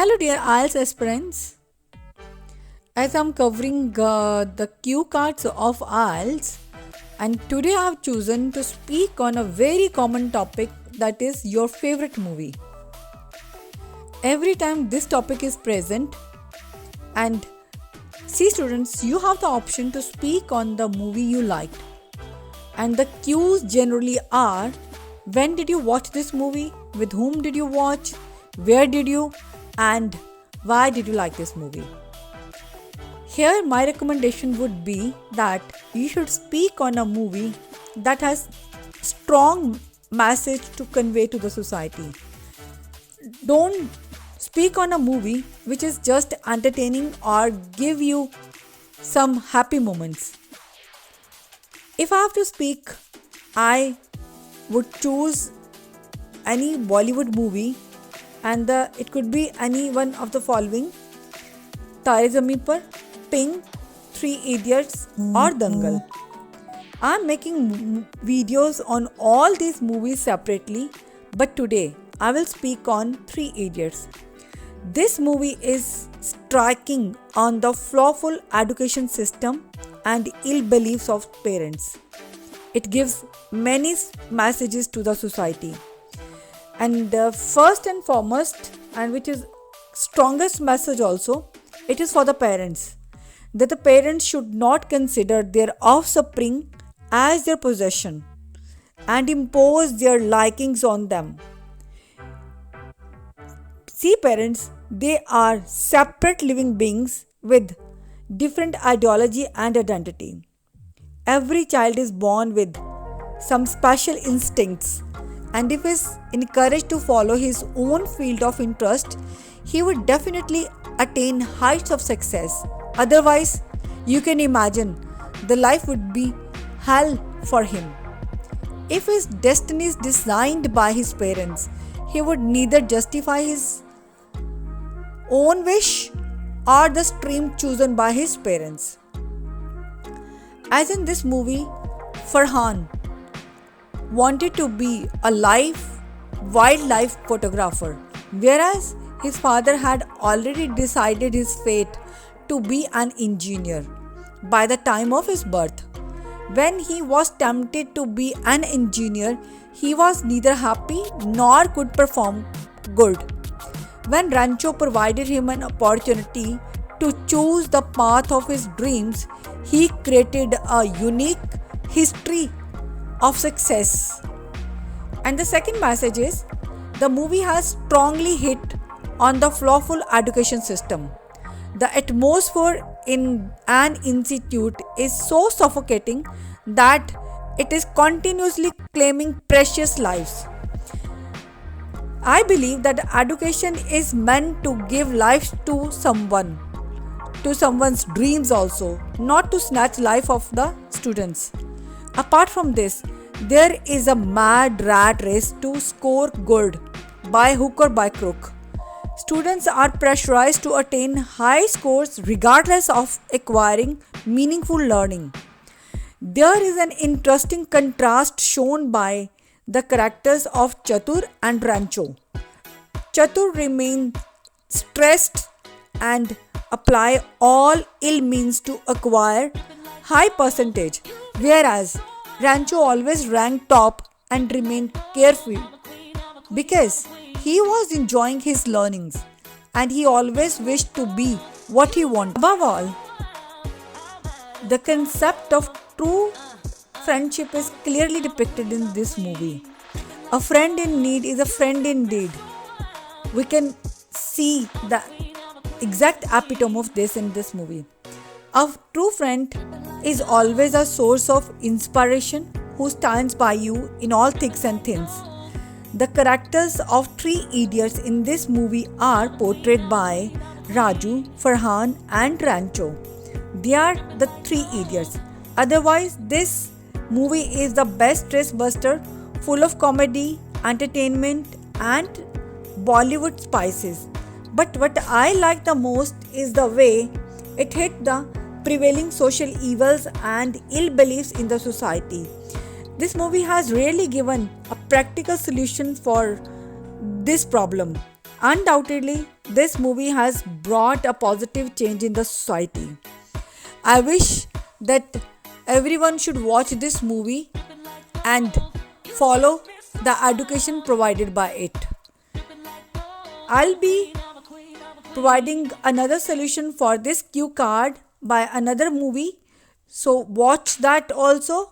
Hello, dear IELTS aspirants. As I'm covering the cue cards of IELTS, and today I have chosen to speak on a very common topic, that is your favorite movie. Every time this topic is present, and see, students, you have the option to speak on the movie you liked. And the cues generally are: when did you watch this movie? With whom did you watch? Where did you? And why did you like this movie? Here, my recommendation would be that you should speak on a movie that has strong message to convey to the society. Don't speak on a movie which is just entertaining or give you some happy moments. If I have to speak, I would choose any Bollywood movie, and it could be any one of the following: Tare Zameen Par, Pink, Three Idiots, or Dangal. I'm making videos on all these movies separately, but today I will speak on Three Idiots. This movie is striking on the flawful education system and ill beliefs of parents. It gives many messages to the society. And the first and foremost, and which is strongest message also, it is for the parents, that the parents should not consider their offspring as their possession and impose their likings on them. See, parents, they are separate living beings with different ideology and identity. Every child is born with some special instincts, and if he is encouraged to follow his own field of interest, he would definitely attain heights of success. Otherwise, you can imagine the life would be hell for him. If his destiny is designed by his parents, he would neither justify his own wish or the stream chosen by his parents. As in this movie, Farhan wanted to be a wildlife photographer, whereas his father had already decided his fate to be an engineer by the time of his birth. When he was tempted to be an engineer, he was neither happy nor could perform good. When Rancho provided him an opportunity to choose the path of his dreams, he created a unique history of success. And the second message is, the movie has strongly hit on the flawful education system. The atmosphere in an institute is so suffocating that it is continuously claiming precious lives. I believe that education is meant to give life to someone's dreams also, not to snatch life of the students. Apart from this, there is a mad rat race to score gold by hook or by crook. Students are pressurized to attain high scores regardless of acquiring meaningful learning. There is an interesting contrast shown by the characters of Chatur and Rancho. Chatur remains stressed and apply all ill means to acquire high percentage, whereas Rancho always ranked top and remained carefree because he was enjoying his learnings and he always wished to be what he wanted. Above all, the concept of true friendship is clearly depicted in this movie. A friend in need is a friend indeed. We can see the exact epitome of this in this movie. A true friend is always a source of inspiration who stands by you in all thicks and thins. The characters of Three Idiots in this movie are portrayed by Raju, Farhan, and Rancho. They are the Three Idiots. Otherwise, this movie is the best stress buster, full of comedy, entertainment, and Bollywood spices. But what I like the most is the way it hit the prevailing social evils and ill beliefs in the society. This movie has really given a practical solution for this problem. Undoubtedly, this movie has brought a positive change in the society. I wish that everyone should watch this movie and follow the education provided by it. I'll be providing another solution for this cue card by another movie. So watch that also